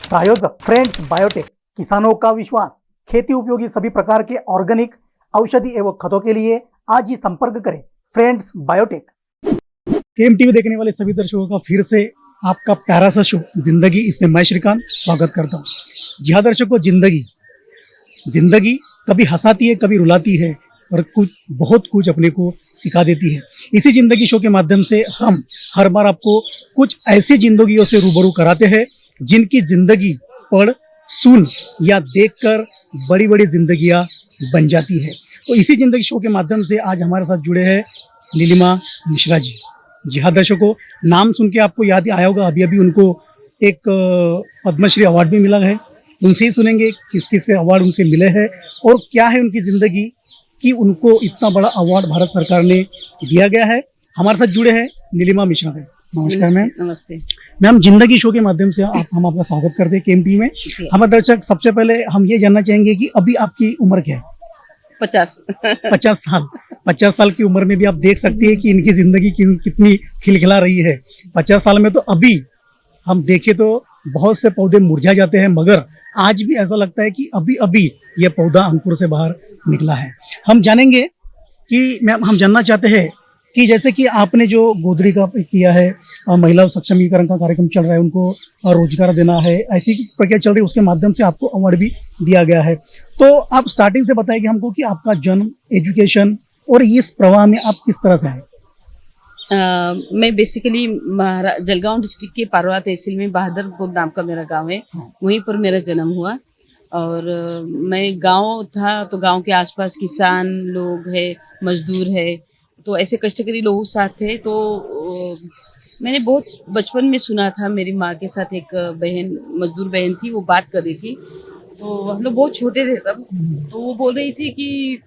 प्रायोजक friends biotech, किसानों का विश्वास, खेती उपयोगी सभी प्रकार के ऑर्गेनिक औषधि एवं खतों के लिए आज ही संपर्क करें फ्रेंड्स बायोटेक। केएम टीवी देखने वाले सभी दर्शकों का फिर से आपका प्यारा सा शो जिंदगी, इसमें मैं श्रीकांत स्वागत करता हूँ। जी हाँ दर्शकों, जिंदगी कभी हंसाती है, कभी रुलाती है और बहुत कुछ अपने को सिखा देती है। इसी जिंदगी शो के माध्यम से हम हर बार आपको कुछ ऐसी जिंदगियों से रूबरू कराते हैं जिनकी जिंदगी पढ़, सुन या देखकर बड़ी बड़ी जिंदगियां बन जाती है। तो इसी जिंदगी शो के माध्यम से आज हमारे साथ जुड़े हैं नीलिमा मिश्रा जी। जी हाँ दर्शकों, नाम सुन के आपको याद आया होगा, अभी अभी उनको एक पद्मश्री अवार्ड भी मिला है। उनसे ही सुनेंगे किस किस के अवार्ड उनसे मिले हैं और क्या है उनकी ज़िंदगी कि उनको इतना बड़ा अवार्ड भारत सरकार ने दिया गया है। हमारे साथ जुड़े हैं नीलिमा मिश्रा जी। नमस्कार मैम। नमस्ते मैम, जिंदगी शो के माध्यम से हम आपका स्वागत करते हैं केएम टीवी में। हमारे दर्शक, सबसे पहले हम ये जानना चाहेंगे कि अभी आपकी उम्र क्या है? 50 साल। 50 साल की उम्र में भी आप देख सकती है कि इनकी जिंदगी कितनी खिलखिला रही है। 50 साल में तो अभी हम देखें तो बहुत से पौधे मुरझा जाते हैं, मगर आज भी ऐसा लगता है कि अभी अभी ये पौधा अंकुर से बाहर निकला है। हम जानेंगे कि मैम, हम जानना चाहते हैं कि जैसे कि आपने जो गोदड़ी का किया है, महिला सक्षमीकरण का कार्यक्रम चल रहा है, उनको रोजगार देना है, ऐसी प्रक्रिया चल रही है, उसके माध्यम से आपको अवार्ड भी दिया गया है। तो आप स्टार्टिंग से बताएंगे हमको कि आपका जन्म, एजुकेशन और इस प्रवाह में आप किस तरह से आए? मैं बेसिकली जलगांव डिस्ट्रिक्ट के पारोला तहसील में बहादुरपुर नाम का मेरा गांव है। वहीं पर मेरा जन्म हुआ और मैं गांव था तो गांव के आसपास किसान लोग है, मजदूर है, तो ऐसे कष्टकरी लोग साथ थे। तो मैंने बहुत बचपन में सुना था, मेरी माँ के साथ एक बहन, मजदूर बहन थी, वो बात कर रही थी। तो हम लोग बहुत छोटे थे तब, तो वो बोल रही थी कि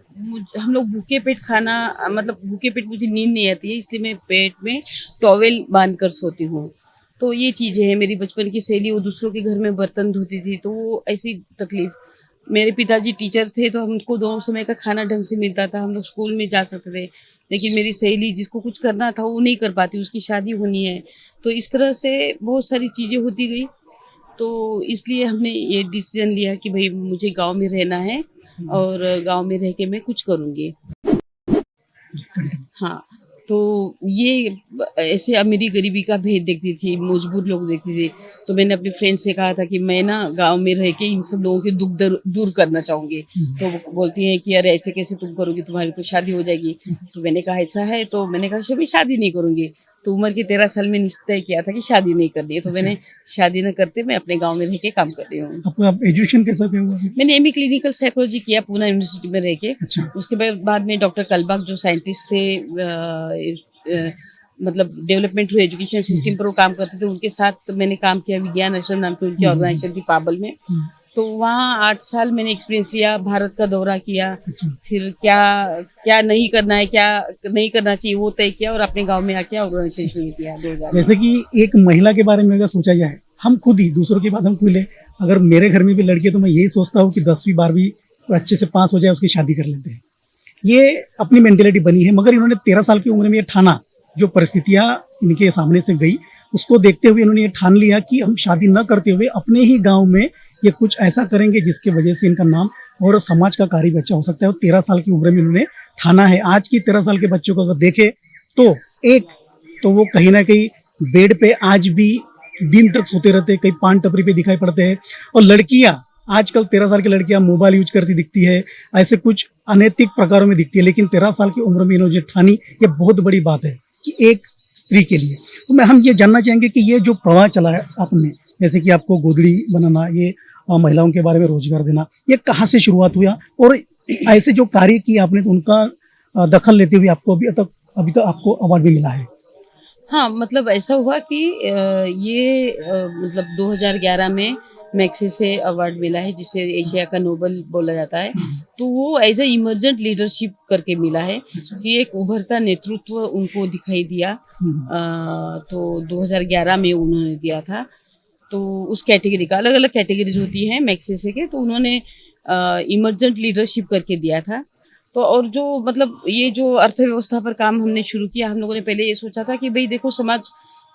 हम लोग भूखे पेट खाना, मतलब भूखे पेट मुझे नींद नहीं आती है, इसलिए मैं पेट में टॉवेल बांध कर सोती हूँ। तो ये चीज़ें हैं मेरी बचपन की शैली। वो दूसरों के घर में बर्तन धोती थी, तो वो ऐसी तकलीफ। मेरे पिताजी टीचर थे, तो हमको दोनों समय का खाना ढंग से मिलता था, हम लोग स्कूल में जा सकते थे। लेकिन मेरी सहेली जिसको कुछ करना था वो नहीं कर पाती, उसकी शादी होनी है, तो इस तरह से बहुत सारी चीज़ें होती गई। तो इसलिए हमने ये डिसीजन लिया कि भाई मुझे गांव में रहना है और गांव में रह के मैं कुछ करूँगी। हाँ, तो ये ऐसे अमीरी गरीबी का भेद देखती थी, मजबूर लोग देखती थी। तो मैंने अपने फ्रेंड से कहा था कि मैं ना गांव में रह के इन सब लोगों के दुख दूर करना चाहूँगी। तो वो बोलती हैं कि अरे ऐसे कैसे तुम करोगी, तुम्हारी तो शादी हो जाएगी। तो मैंने कहा ऐसा है, तो मैंने कहा अच्छा मैं शादी नहीं करूँगी। तो उम्र के 13 साल में निश्चय किया था कि शादी नहीं करनी है। तो मैंने शादी न करते मैं अपने गाँव में रह के काम कर रही हूँ। आपका एजुकेशन कैसा क्या हुआ? मैंने एमए क्लिनिकल साइकोलॉजी किया पूना यूनिवर्सिटी में रह के। अच्छा। उसके बाद में डॉक्टर कलबाग जो साइंटिस्ट थे, मतलब डेवलपमेंट हुए एजुकेशन सिस्टम पर वो काम करते थे, उनके साथ मैंने काम किया। विज्ञान आश्रम नाम की उनकी ऑर्गेनाइजेशन थी पाबल में। तो वहाँ 8 साल मैंने एक्सपीरियंस लिया, भारत का दौरा किया। फिर क्या क्या नहीं करना है, क्या नहीं करना चाहिए वो तय किया और अपने गांव में आके ऑर्गेनाइजेशन शुरू किया 2000। जैसे कि एक महिला के बारे में अगर सोचा जाए, हम खुद ही दूसरों की बात हम खुद ले, अगर मेरे घर में भी लड़की है तो मैं यही सोचता हूँ कि 10वीं 12वीं अच्छे से पास हो जाए, उसकी शादी कर लेते हैं। ये अपनी मेंटेलिटी बनी है, मगर इन्होंने 13 साल की उम्र में ये ठाना, जो परिस्थितियाँ इनके सामने से गई उसको देखते हुए इन्होंने ये ठान लिया कि हम शादी न करते हुए अपने ही गाँव में ये कुछ ऐसा करेंगे जिसकी वजह से इनका नाम और समाज का कार्य अच्छा हो सकता है। और 13 साल की उम्र में इन्होंने ठाना है। आज की 13 साल के बच्चों को अगर देखे तो वो कहीं ना कहीं बेड पे आज भी दिन तक सोते रहते हैं, कहीं पान टपरी पे दिखाई पड़ते हैं। और लड़कियां आजकल 13 साल की लड़कियां मोबाइल यूज करती दिखती है, ऐसे कुछ अनैतिक प्रकारों में दिखती है। लेकिन 13 साल की उम्र में इन्होंने ठानी, ये बहुत बड़ी बात है कि एक स्त्री के लिए। तो हम ये जानना चाहेंगे कि ये जो प्रवाह चला है आपने, जैसे कि आपको गोदड़ी बनाना, ये महिलाओं के बारे में रोजगार देना, ये कहाँ से शुरुआत हुआ और ऐसे जो कार्य किए आपने तो उनका दखल लेते हुए आपको अभी तक आपको अवार्ड भी मिला है? हाँ, मतलब ऐसा हुआ कि ये मतलब 2011 में मैक्से से अवार्ड मिला है, जिसे एशिया का नोबल बोला जाता है। तो वो एज ए इमर्जेंट लीडरशिप करके मिला है कि एक उभरता नेतृत्व उनको दिखाई दिया। तो 2011 में उन्होंने दिया था। तो उस कैटेगरी का अलग अलग कैटेगरीज होती हैं मैक्सेसे के, तो उन्होंने इमर्जेंट लीडरशिप करके दिया था। तो और जो मतलब ये जो अर्थव्यवस्था पर काम हमने शुरू किया, हम लोगों ने पहले ये सोचा था कि भाई देखो समाज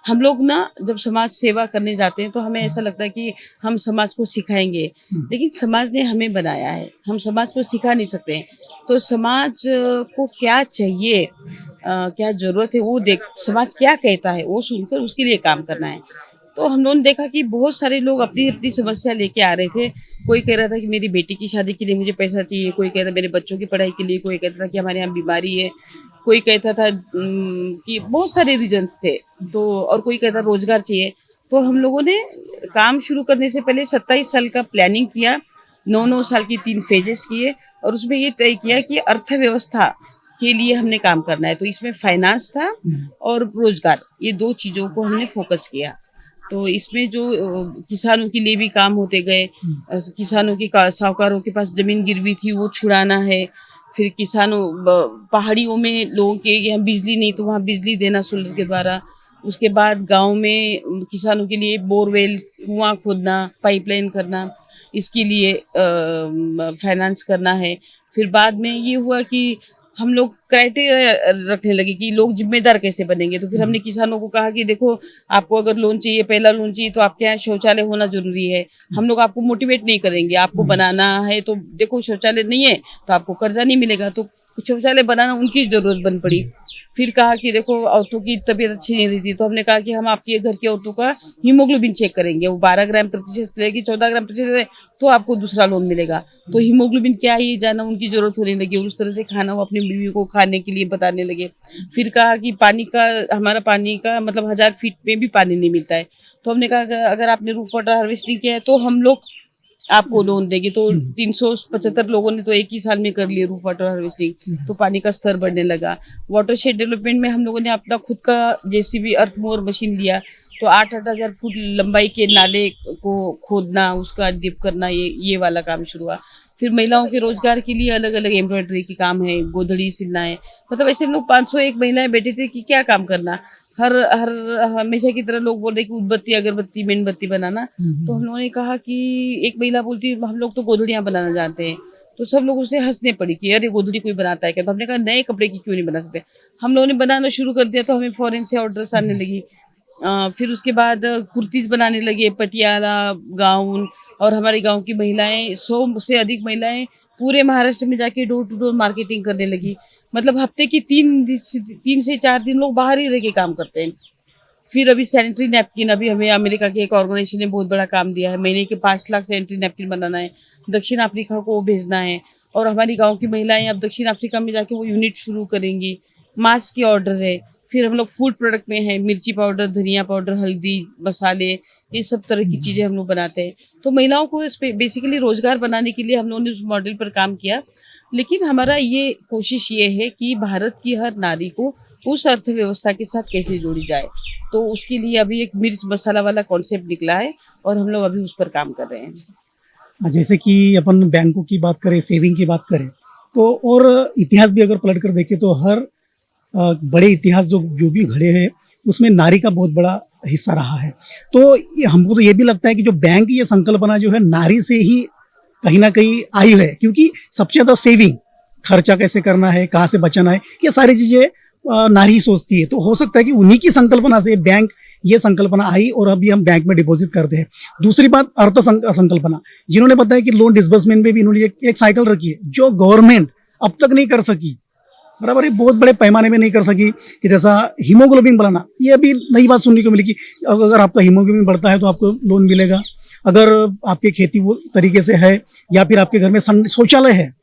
हम लोग ना जब समाज सेवा करने जाते हैं तो हमें ऐसा लगता है कि हम समाज को सिखाएंगे, लेकिन समाज ने हमें बनाया है, हम समाज को सिखा नहीं सकते हैं। तो समाज को क्या चाहिए, क्या जरूरत है वो देख, समाज क्या कहता है वो सुनकर उसके लिए काम करना है। तो हम लोगों ने देखा कि बहुत सारे लोग अपनी अपनी समस्या लेके आ रहे थे। कोई कह रहा था कि मेरी बेटी की शादी के लिए मुझे पैसा चाहिए, कोई कह रहा था मेरे बच्चों की पढ़ाई के लिए, कोई कहता था कि हमारे यहाँ बीमारी है, कोई कहता था कि बहुत सारे रीजंस थे। तो और कोई कहता रोजगार चाहिए। तो हम लोगों ने काम शुरू करने से पहले 27 साल का प्लानिंग किया, 9-9 साल की 3 फेजेस किए और उसमें ये तय किया कि अर्थव्यवस्था के लिए हमने काम करना है। तो इसमें फाइनेंस था और रोजगार, ये 2 चीज़ों को हमने फोकस किया। तो इसमें जो किसानों के लिए भी काम होते गए, किसानों की साहूकारों के पास जमीन गिरवी थी वो छुड़ाना है, फिर किसानों पहाड़ियों में लोगों के यहाँ बिजली नहीं तो वहाँ बिजली देना सोलर के द्वारा। उसके बाद गांव में किसानों के लिए बोरवेल, कुआं खोदना, पाइपलाइन करना, इसके लिए फाइनेंस करना है। फिर बाद में ये हुआ कि हम लोग क्राइटेरिया रखने लगे कि लोग जिम्मेदार कैसे बनेंगे। तो फिर हमने किसानों को कहा कि देखो, आपको अगर लोन चाहिए, पहला लोन चाहिए तो आपके यहाँ शौचालय होना जरूरी है। हम लोग आपको मोटिवेट नहीं करेंगे, आपको बनाना है तो देखो शौचालय नहीं है तो आपको कर्जा नहीं मिलेगा। तो शौचालय बनाना उनकी जरूरत बन पड़ी। फिर कहा कि देखो औरतों की तबीयत अच्छी नहीं रहती, तो हमने कहा कि हम आपके घर की औरतों का हीमोग्लोबिन चेक करेंगे, वो 12 ग्राम प्रतिशत लेगी, 14 ग्राम प्रतिशत है तो आपको दूसरा लोन मिलेगा। तो हीमोग्लोबिन क्या है ये जाना उनकी जरूरत होने लगी और उस तरह से खाना वो अपनी बीवी को खाने के लिए बताने लगे। फिर कहा कि पानी का, हमारा पानी का मतलब 1000 फीट में भी पानी नहीं मिलता है। तो हमने कहा अगर आपने रूफ वाटर हार्वेस्टिंग किया है तो हम लोग आपको लोन देंगे। तो 375 लोगों ने तो एक ही साल में कर लिए रूफ वाटर हार्वेस्टिंग, तो पानी का स्तर बढ़ने लगा। वाटरशेड डेवलपमेंट में हम लोगों ने अपना खुद का जेसीबी अर्थ मोअर मशीन लिया, तो 8-8 हजार फुट लंबाई के नाले को खोदना, उसका डिप करना, ये वाला काम शुरू हुआ। फिर महिलाओं के रोजगार के लिए अलग अलग एम्ब्रॉयडरी की काम है, गोधड़ी सिलना है। मतलब ऐसे हम लोग 501 महिलाएं बैठे थे कि क्या काम करना। हर हर हमेशा की तरह लोग बोल रहे कि उद्बत्ती, अगरबत्ती, मेणबत्ती बनाना। तो हम लोगों ने कहा कि एक महिला बोलती हम लोग तो गोधड़ियां बनाना जानते हैं। तो सब लोग उसे हंसने पड़ी कि अरे गोधड़ी कोई बनाता है क्या। तो हमने कहा नए कपड़े की क्यों नहीं बना सकते। हम लोगों ने बनाना शुरू कर दिया, तो हमें फॉरेन से ऑर्डर्स आने लगी। फिर उसके बाद कुर्तीज बनाने लगे, पटियाला, गाउन। और हमारे गांव की महिलाएं, 100 से अधिक महिलाएं पूरे महाराष्ट्र में जाके डोर टू डोर मार्केटिंग करने लगी। मतलब हफ्ते की 3 से 4 दिन लोग बाहर ही रह के काम करते हैं। फिर अभी सैनिटरी नैपकिन, अभी हमें अमेरिका के एक ऑर्गेनाइजेशन ने बहुत बड़ा काम दिया है, महीने के 5 लाख सैनिटरी नैपकिन बनाना है, दक्षिण अफ्रीका को भेजना है। और हमारी गांव की महिलाएं अब दक्षिण अफ्रीका में जाके वो यूनिट शुरू करेंगी। मास्क की ऑर्डर है। फिर हम लोग फूड प्रोडक्ट में है, मिर्ची पाउडर, धनिया पाउडर, हल्दी, मसाले, ये सब तरह की चीजें हम लोग बनाते हैं। तो महिलाओं को बेसिकली रोजगार बनाने के लिए हम लोगों ने उस मॉडल पर काम किया। लेकिन हमारा ये कोशिश ये है कि भारत की हर नारी को उस अर्थव्यवस्था के साथ कैसे जोड़ी जाए। तो उसके लिए अभी एक मिर्च मसाला वाला कॉन्सेप्ट निकला है और हम लोग अभी उस पर काम कर रहे हैं। जैसे कि अपन बैंकों की बात करें, सेविंग की बात करें, तो और इतिहास भी अगर पलट कर देखें तो हर बड़े इतिहास जो भी घड़े हैं उसमें नारी का बहुत बड़ा हिस्सा रहा है। तो हमको तो ये भी लगता है कि जो बैंक की ये संकल्पना जो है नारी से ही कहीं ना कहीं आई है, क्योंकि सबसे ज़्यादा सेविंग, खर्चा कैसे करना है, कहाँ से बचाना है, ये सारी चीज़ें नारी ही सोचती है। तो हो सकता है कि उन्हीं की संकल्पना से बैंक, ये संकल्पना आई और अभी हम बैंक में डिपॉजिट करते हैं। दूसरी बात अर्थ संकल्पना, जिन्होंने बताया कि लोन डिसबर्समेंट में भी इन्होंने एक साइकिल रखी है जो गवर्नमेंट अब तक नहीं कर सकी, बराबर, ये बहुत बड़े पैमाने में नहीं कर सकी। कि जैसा हीमोग्लोबिन बढ़ाना, ये अभी नई बात सुनने को मिली कि अगर आपका हीमोग्लोबिन बढ़ता है तो आपको लोन मिलेगा। अगर आपकी खेती वो तरीके से है या फिर आपके घर में शौचालय है,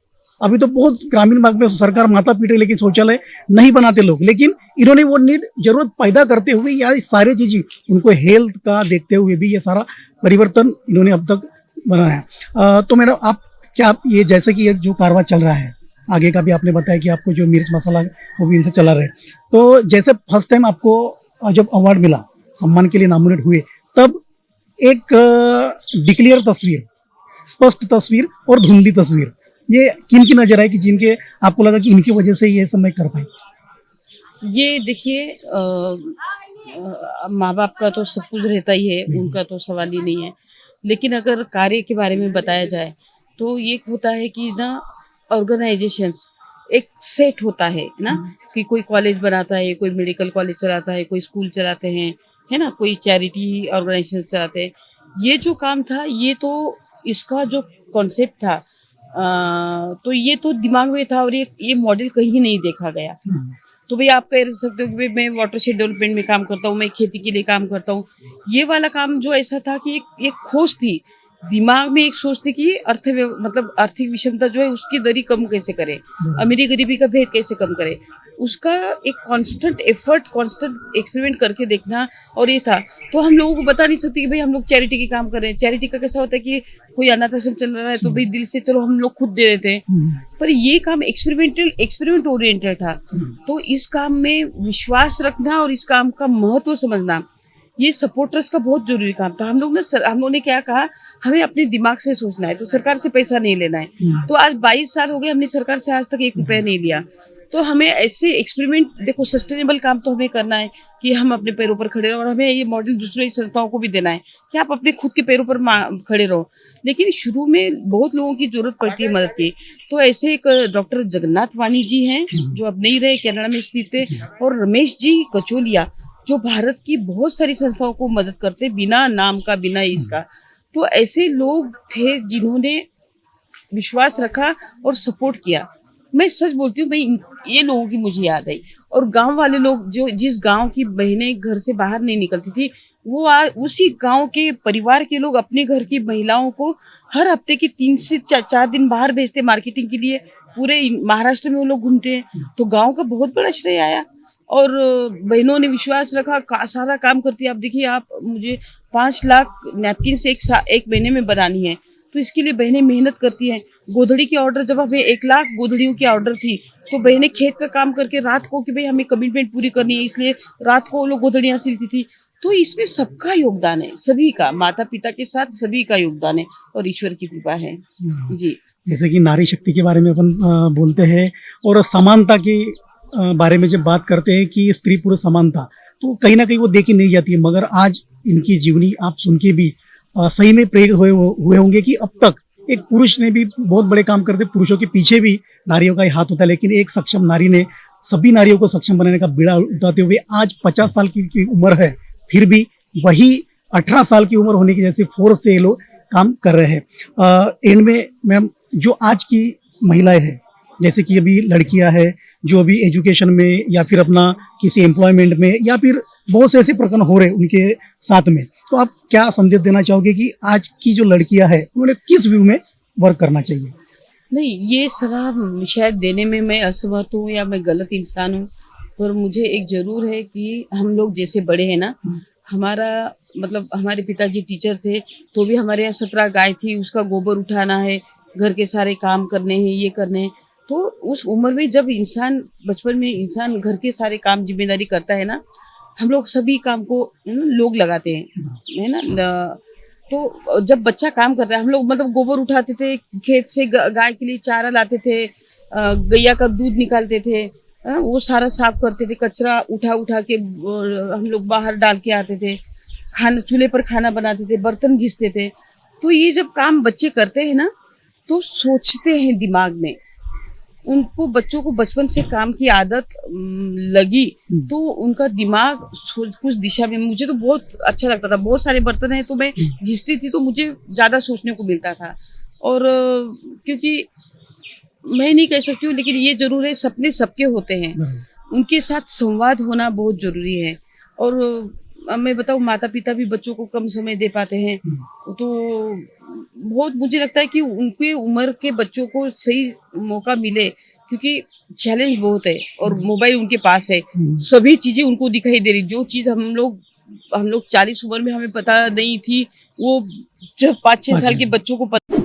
अभी तो बहुत ग्रामीण भाग में सरकार माथा पीटे लेकिन शौचालय नहीं बनाते लोग, लेकिन इन्होंने वो नीड जरूरत पैदा करते हुए या सारी चीज़ें उनको हेल्थ का देखते हुए भी ये सारा परिवर्तन इन्होंने अब तक बनाया है। तो मैडम आप क्या, ये जैसे कि जो कारवां चल रहा है, आगे का भी आपने बताया कि आपको जो मिर्च मसाला वो भी इनसे चला रहे, तो जैसे फर्स्ट टाइम आपको जब अवार्ड मिला, सम्मान के लिए नॉमिनेट हुए, तब एक डिक्लियर तस्वीर, स्पष्ट तस्वीर और धुंधली तस्वीर, ये किन की नजर आई कि जिनके आपको लगा कि इनकी वजह से ये सब मैं कर पाई? ये देखिए, माँ बाप का तो सब कुछ रहता ही है, उनका तो सवाल ही नहीं है। लेकिन अगर कार्य के बारे में बताया जाए तो ये होता है कि ना, ऑर्गेनाइजेशंस एक सेट होता है ना, कि कोई कॉलेज बनाता है, कोई मेडिकल कॉलेज चलाता है, कोई स्कूल चलाते हैं, है ना, कोई चैरिटी ऑर्गेनाइजेशन चलाते हैं। ये जो काम था, ये तो इसका जो कॉन्सेप्ट था, तो ये तो दिमाग में था और ये मॉडल कहीं नहीं देखा गया। तो भाई आप कह सकते हो कि भाई मैं वाटरशेड डेवलपमेंट में काम करता हूँ, मैं खेती के लिए काम करता हूँ। ये वाला काम जो ऐसा था कि एक खोज थी, दिमाग में एक सोच थी कि मतलब आर्थिक विषमता जो है उसकी दरी कम कैसे करें, अमीरी गरीबी का भेद कैसे कम करें। उसका एक कांस्टेंट एफर्ट, कांस्टेंट एक्सपेरिमेंट करके देखना, और ये था। तो हम लोगों को बता नहीं सकते कि भाई हम लोग चैरिटी के काम कर रहे हैं। चैरिटी का कैसा होता है कि कोई अनाथ आश्रम चल रहा है तो भाई दिल से चलो हम लोग खुद दे देते हैं, पर ये काम एक्सपेरिमेंट ओरिएंटेड था। तो इस काम में विश्वास रखना और इस काम का महत्व समझना, ये सपोर्टर्स का बहुत जरूरी काम था। हम लोगों ने क्या कहा, हमें अपने दिमाग से सोचना है, तो सरकार से पैसा नहीं लेना है। तो आज 22 साल हो गए, हमने सरकार से आज तक 1 रुपया नहीं लिया। तो हमें ऐसे एक्सपेरिमेंट, देखो सस्टेनेबल काम तो हमें करना है कि हम अपने पैरों पर खड़े रहो, और हमें ये मॉडल दूसरी संस्थाओं को भी देना है कि आप अपने खुद के पैरों पर खड़े रहो। लेकिन शुरू में बहुत लोगों की जरूरत पड़ती है मदद की। तो ऐसे एक डॉक्टर जगन्नाथ वाणी जी हैं, जो अब नहीं रहे, कनाडा में स्थित है, और रमेश जी कचोलिया, जो भारत की बहुत सारी संस्थाओं को मदद करते, बिना नाम का, बिना इसका। तो ऐसे लोग थे जिन्होंने विश्वास रखा और सपोर्ट किया। मैं सच बोलती हूँ, ये लोगों की मुझे याद आई। और गांव वाले लोग, जो जिस गांव की बहनें घर से बाहर नहीं निकलती थी, वो आज उसी गांव के परिवार के लोग अपने घर की महिलाओं को हर हफ्ते के 3 से 4 दिन बाहर भेजते मार्केटिंग के लिए। पूरे महाराष्ट्र में वो लोग घूमते हैं। तो गांव का बहुत बड़ा श्रेय आया, और बहनों ने विश्वास रखा, सारा काम करती है। आप देखिए, आप मुझे 5 लाख नैपकिन एक महीने में बनानी है, तो इसके लिए बहनें मेहनत करती हैं। गोधड़ी की ऑर्डर, जब हमें 1 लाख गोधड़ियों की ऑर्डर थी, तो बहनें खेत का काम करके रात को, कि भाई हमें कमिटमेंट पूरी करनी है, इसलिए रात को वो लोग गोधड़ियां सिलती थी। तो इसमें सबका योगदान है, सभी का, माता पिता के साथ सभी का योगदान है, और ईश्वर की कृपा है जी। जैसे कि नारी शक्ति के बारे में अपन बोलते हैं, और समानता के बारे में जब बात करते हैं कि स्त्री पुरुष समानता, तो कहीं ना कहीं वो देखी नहीं जाती है। मगर आज इनकी जीवनी आप सुन के भी सही में प्रेरित हुए होंगे कि अब तक एक पुरुष ने भी बहुत बड़े काम करते, पुरुषों के पीछे भी नारियों का ही हाथ होता है, लेकिन एक सक्षम नारी ने सभी नारियों को सक्षम बनाने का बीड़ा उठाते हुए आज 50 साल की उम्र है, फिर भी वही 18 साल की उम्र होने की जैसे फोर्स से ये लोग काम कर रहे हैं। एंड में मैम, जो आज की महिलाएं हैं, जैसे कि अभी लड़कियां हैं जो अभी एजुकेशन में या फिर अपना किसी एम्प्लॉयमेंट में या फिर बहुत से ऐसे प्रकरण हो रहे उनके साथ में, तो आप क्या संदेश देना चाहोगे कि आज की जो लड़कियां हैं उन्होंने किस व्यू में वर्क करना चाहिए? नहीं, ये सलाह शायद देने में मैं असमर्थ हूँ या मैं गलत इंसान हूँ, पर मुझे एक जरूर है कि हम लोग जैसे बड़े हैं ना, हमारा मतलब हमारे पिताजी टीचर थे, तो भी हमारे यहाँ 17 गाय थी, उसका गोबर उठाना है, घर के सारे काम करने हैं, ये करने हैं। तो उस उम्र में जब इंसान, बचपन में इंसान घर के सारे काम जिम्मेदारी करता है ना, हम लोग सभी काम को लोग लगाते हैं, है ना। तो जब बच्चा काम करता है, हम लोग मतलब गोबर उठाते थे, खेत से गाय के लिए चारा लाते थे, गैया का दूध निकालते थे, वो सारा साफ करते थे, कचरा उठा उठा के हम लोग बाहर डाल के आते थे, खाना चूल्हे पर खाना बनाते थे, बर्तन घिसते थे। तो ये जब काम बच्चे करते हैं ना, तो सोचते हैं दिमाग में। उनको, बच्चों को बचपन से काम की आदत लगी, तो उनका दिमाग कुछ दिशा में, मुझे तो बहुत अच्छा लगता था। बहुत सारे बर्तन हैं तो मैं घिसती थी, तो मुझे ज्यादा सोचने को मिलता था। और क्योंकि मैं नहीं कह सकती हूँ, लेकिन ये जरूर है, सपने सबके होते हैं, उनके साथ संवाद होना बहुत जरूरी है। और अब मैं बताऊँ, माता पिता भी बच्चों को कम समय दे पाते हैं, तो बहुत मुझे लगता है कि उनके उम्र के बच्चों को सही मौका मिले, क्योंकि चैलेंज बहुत है और मोबाइल उनके पास है, सभी चीजें उनको दिखाई दे रही। जो चीज हम लोग 40 उम्र में हमें पता नहीं थी, वो जब 5-6 साल के बच्चों को पता